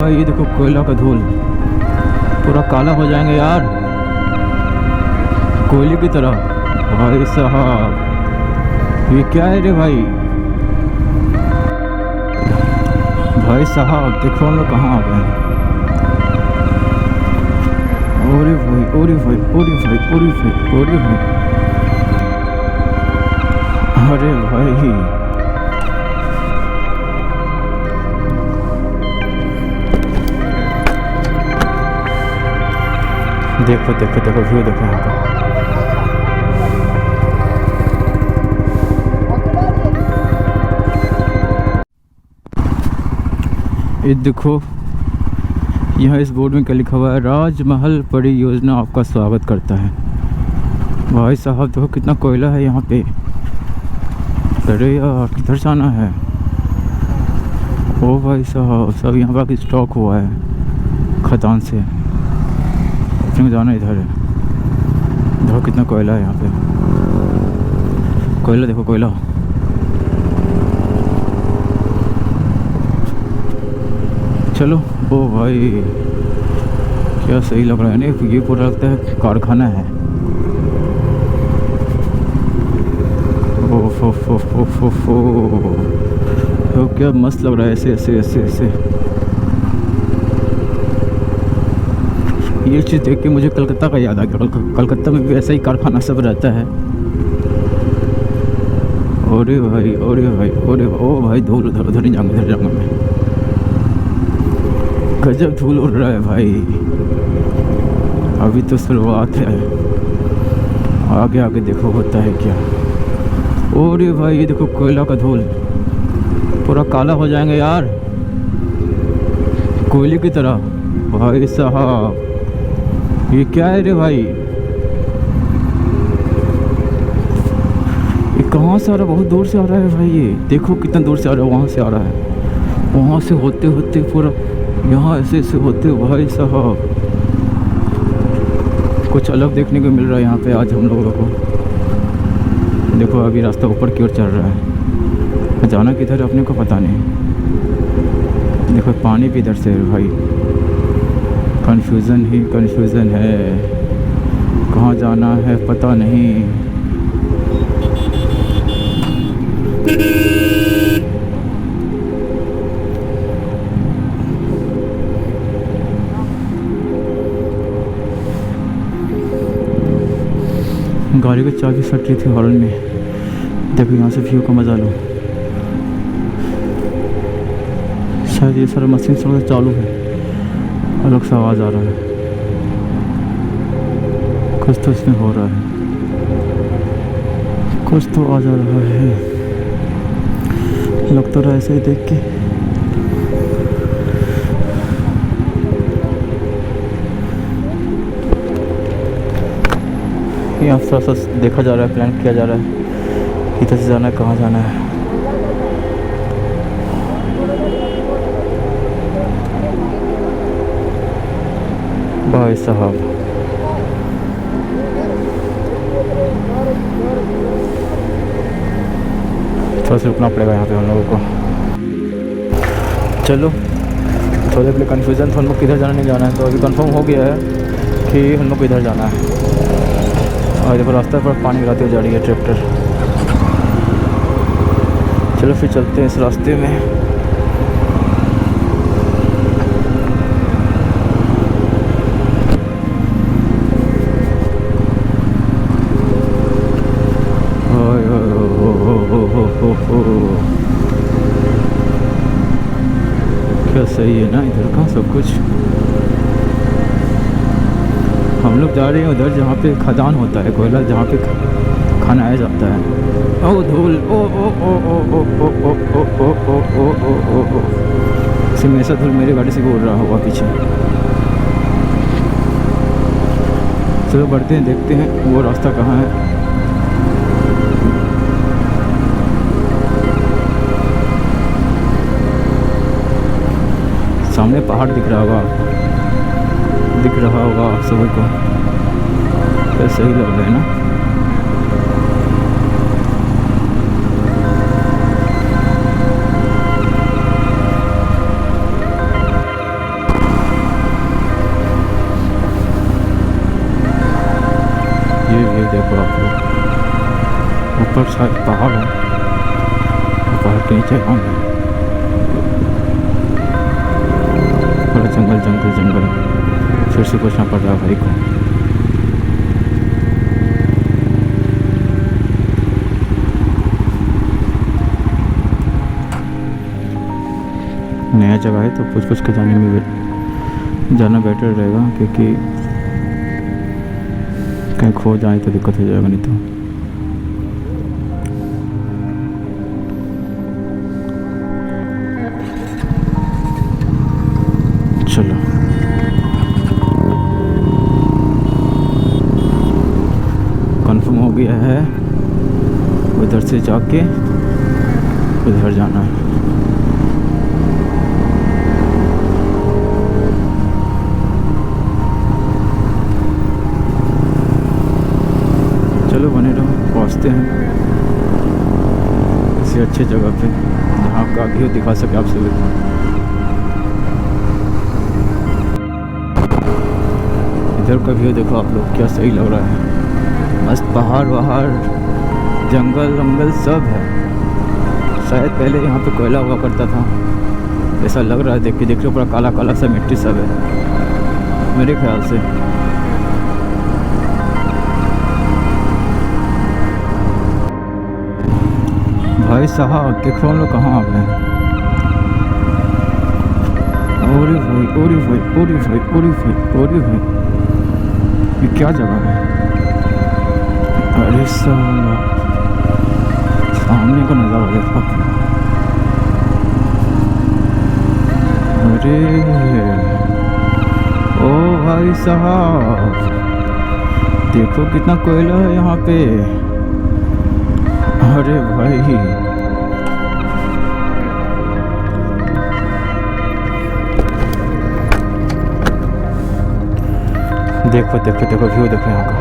भाई ये देखो कोयला का धूल पूरा काला हो जाएंगे यार, कोयले की तरह। भाई साहब ये क्या है रे भाई? भाई साहब देखो हम लोग कहाँ आ गए हैं। ओरे भाई ओरे भाई ओरे भाई ओरे भाई ओरे भाई, अरे भाई देखो देखो देखो व्यू देखो यहाँ का। ये देखो यहाँ इस बोर्ड में क्या लिखा हुआ है, राजमहल परियोजना आपका स्वागत करता है। भाई साहब देखो कितना कोयला है यहाँ पे। अरे यार किधर जाना है? ओ भाई साहब सब यहाँ का स्टॉक हुआ है खदान से, जाना इधर है। देखो कितना कोयला है यहाँ पे, कोयला देखो कोयला। चलो ओ भाई क्या सही लग रहा है ना, ये पूरा लगता है कारखाना है। ओफ ओफ ओफ ओफ ओफ, तो क्या मस्त लग रहा है ऐसे ऐसे ऐसे ऐसे। ये चीज़ देख के मुझे कलकत्ता का याद आ गया। कलकत्ता में भी ऐसा ही कारखाना सब रहता है। ओरे भाई ओरे भाई ओरे ओ भाई धूल उधर उधर नहीं जाऊँगा, इधर जाऊँगा मैं। गजब धूल उड़ रहा है भाई, अभी तो शुरुआत है, आगे आगे देखो होता है क्या। ओरे भाई ये देखो कोयला का धूल पूरा काला हो जाएंगे यार, कोयले की तरह। भाई साहब ये क्या है रे भाई? ये कहाँ से आ रहा है? बहुत दूर से आ रहा है भाई। ये देखो कितना दूर से आ रहा है, वहाँ से आ रहा है, वहाँ से होते होते पूरा यहाँ ऐसे ऐसे होते। भाई साहब कुछ अलग देखने को मिल रहा है यहाँ पे आज हम लोगों को। देखो अभी रास्ता ऊपर की ओर चल रहा है, जाना किधर अपने को पता नहीं। देखो पानी भी इधर से है भाई, कन्फ्यूज़न ही कन्फ्यूज़न है, कहाँ जाना है पता नहीं। गाड़ी की चाबी सट रही थी हॉर्न में। देखो यहाँ से व्यू का मज़ा लो। शायद ये सारा मशीन थोड़ा चालू है, अलग सा आवाज़ आ रहा है, कुछ तो इसमें हो रहा है, कुछ तो आ जा रहा है, लग तो रहा है ऐसे ही देख के। यहाँ थोड़ा सा देखा जा रहा है, प्लान किया जा रहा है इधर से जाना है, कहाँ जाना है। भाई साहब थोड़ा सा रुकना पड़ेगा यहाँ पे हम लोगों को। चलो थोड़े के लिए कन्फ्यूज़न था हम लोग किधर जाना नहीं जाना है, तो अभी कंफर्म हो गया है कि हम लोग को इधर जाना है। और देखो रास्ते पर पानी गिराती हुई जा रही है ट्रैक्टर। चलो फिर चलते हैं इस रास्ते में। क्या सही है ना इधर का सब कुछ। हम लोग जा रहे हैं उधर जहाँ पे खदान होता है, कोयला जहाँ पे खानाया जाता है। ओ धूल ओ ओ ओ ओ ओ ओ ओ ओ ओ ओ ओ ओ ओ, सिर्फ ऐसा धूल मेरी गाड़ी से भी उड़ रहा होगा पीछे। चलो बढ़ते हैं, देखते हैं वो रास्ता कहाँ है। सामने पहाड़ दिख रहा होगा, दिख रहा होगा आप सभी को, क्या सही लग रहा है ना। ऊपर शायद पहाड़ है, पहाड़ के नीचे हम हैं। पूरा जंगल जंगल जंगल। फिर से पूछना पड़ रहा है भाई को। नया जगह है तो पूछ के जाना बेटर रहेगा, क्योंकि कहीं खो जाए तो दिक्कत हो जाएगा नहीं तो। चलो कंफर्म हो गया है, उधर से जाके उधर जाना है। चलो बने रहो, पहुँचते हैं किसी अच्छी जगह पे जहाँ का व्यू दिखा सके आप सभी को। इधर का व्यू देखो आप लोग, क्या सही लग रहा है। मस्त पहाड़ वहाड़ जंगल वंगल सब है। शायद पहले यहाँ पे कोयला हुआ करता था, ऐसा लग रहा है देख के पूरा काला काला सा मिट्टी सब है मेरे ख्याल से। भाई साहब देखो हम लोग कहाँ आ गए हैं। ओरे भाई ओरे भाई ओरे भाई ओरे भाई ओरे भाई, ये क्या जगह है। अरे साला सामने का नज़ारा देखो। अरे ओ भाई साहब देखो कितना कोयला है यहाँ पे। अरे भाई देखो देखो देखो व्यू देखो यहाँ का।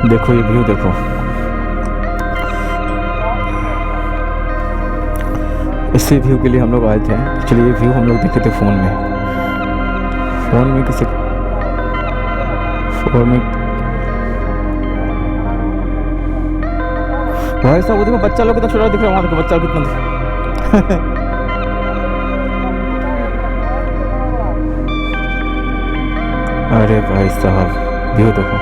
देखो ये व्यू देखो। इसी व्यू के लिए हम लोग आए थे। चलिए ये व्यू हम लोग देखे थे फ़ोन में किसी फ़ोन में। भाई साहब वो देखो बच्चा लोग कितना छोटा दिख रहा है, वहाँ देखो बच्चा कितना अरे भाई साहब व्यू देखो।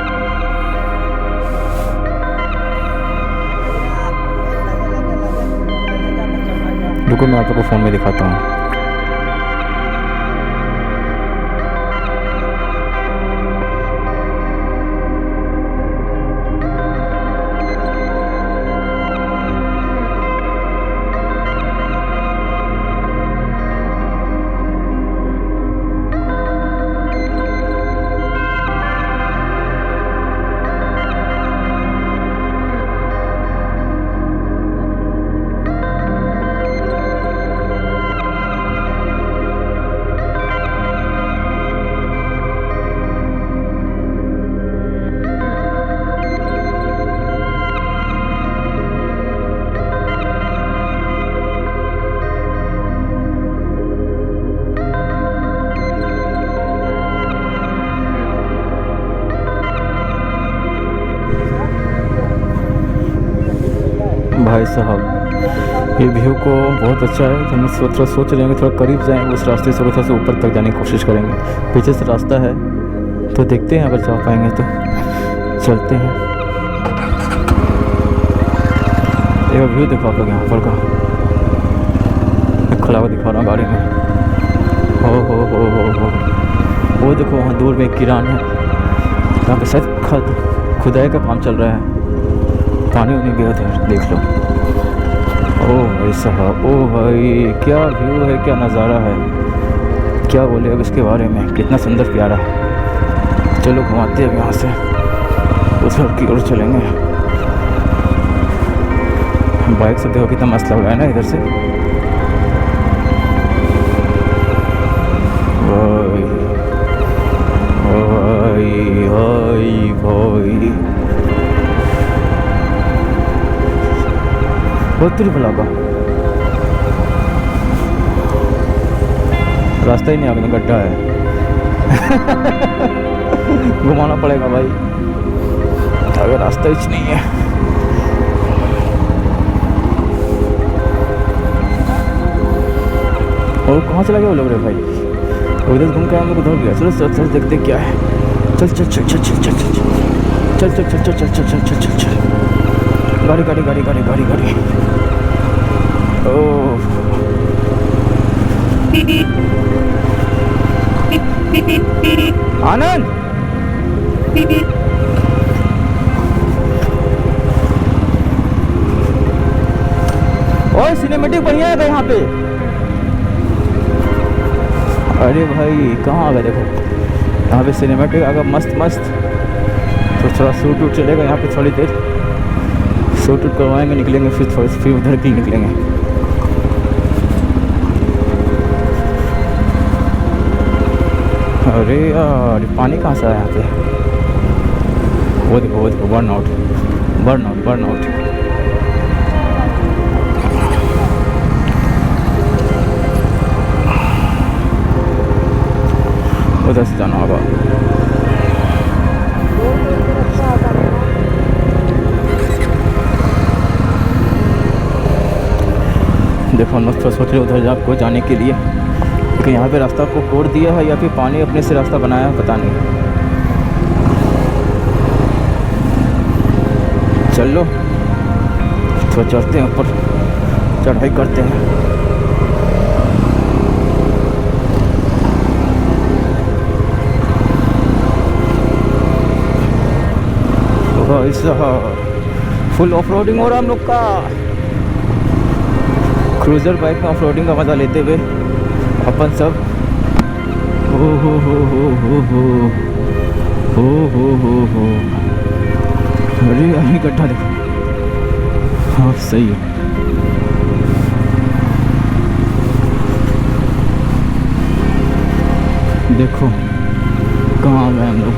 रुको मैं आप लोगों को फ़ोन में दिखाता हूँ। भाई साहब ये व्यू को बहुत अच्छा है। तो हम सोच रहे हैं थोड़ा करीब जाएं, उस रास्ते से थोड़ा सा ऊपर तक जाने की कोशिश करेंगे। पीछे से रास्ता है तो देखते हैं, अगर जा पाएंगे तो चलते हैं। एक व्यू देखो आप लोग यहाँ पर का, खुला हुआ दिखा रहा हूँ गाड़ी में। हो वो देखो वहाँ दूर में एक किरान है, यहाँ पे शायद खुदाई का काम चल रहा है। पानी उन्हीं गया था, देख लो। ओ भाई साहब, ओ भाई क्या व्यू है, क्या नज़ारा है, क्या बोले अब इसके बारे में। कितना सुंदर प्यारा है। चलो घुमाते हैं यहाँ से, उस घर की ओर चलेंगे। बाइक से देखो कितना मस्त लग रहा है ना इधर से। भाई भाई भाई भाई होती भला का रास्ता ही नहीं, आगे गड्ढा है। घुमाना पड़ेगा भाई, अगर रास्ता ही नहीं है। और कहाँ चला गया वो लोग रे भाई, उधर घूम के हम लोग उधर गया। चलो चल चल देखते क्या है। चल चल चल चल चल चल चल चल चल चल चल चल चल चल चल चल चल। गाड़ी गाड़ी गाड़ी गाड़ी गाड़ी गाड़ी। ओह आनंद, ओए सिनेमेटिक बढ़िया है यहाँ पे। अरे भाई कहाँ आ गए, देखो यहाँ पे सिनेमेटिक अगर मस्त मस्त। तो थोड़ा शूट वूट चलेगा यहाँ पे, थोड़ी देर शूट वूट करवाएंगे, निकलेंगे फिर उधर की निकलेंगे। अरे यार पानी कहाँ से आया यहाँ पे। वो देखो burn out burn out burn out. उधर से जाना होगा। देखो मस्त सोच रहे उधर आपको जाने के लिए, लेकिन यहाँ पे रास्ता को कोड़ दिया है या फिर पानी अपने से रास्ता बनाया है, पता नहीं। चलो तो चढ़ते हैं ऊपर, चढ़ाई करते हैं। फुल ऑफ रोडिंग हो रहा हम लोग का, क्रूजर बाइक में ऑफ रोडिंग का मज़ा लेते हुए अपन सब। हो हो हो हो हो हो हो हो हो हो। अरे यही गड्ढा देखो, हाँ सही है। देखो कहाँ आ गए हम लोग।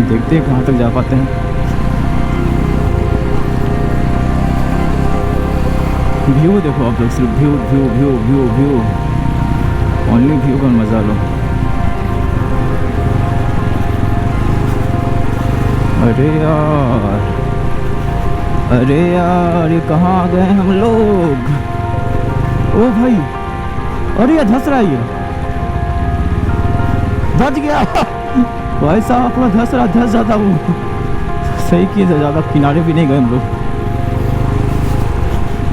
देखते हैं कहाँ तक जा पाते हैं। व्यू देखो आप लोग, सिर्फ view view view view view, only view का मजा लो। अरे यार ये कहाँ आ गए हम लोग। ओ भाई, अरे ये धंस रहा है, ये धंस गया भाई साहब, अपना धंस जाता वो। सही किए थे, ज़्यादा किनारे भी नहीं गए हम लोग,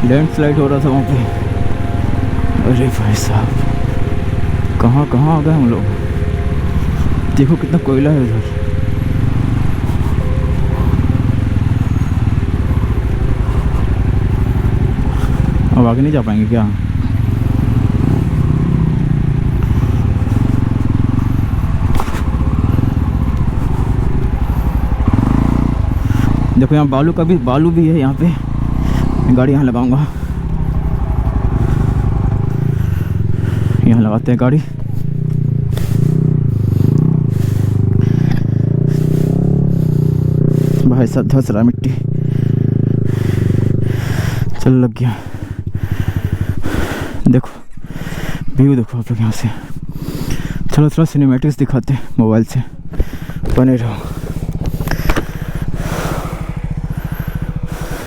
लैंडस्लाइड हो रहा था वहाँ पे। अरे भाई साहब कहाँ आ गए हम लोग। देखो कितना कोयला है उधर। अब आगे नहीं जा पाएंगे क्या। देखो यहाँ बालू भी है यहाँ पे। गाड़ी यहाँ लगाऊंगा, यहाँ लगाते हैं गाड़ी। भाई साहब धंस रहा मिट्टी। चल लग गया। देखो व्यू देखो आप लोग यहाँ से। चलो थोड़ा सिनेमैटिक्स दिखाते हैं मोबाइल से, बने रहो।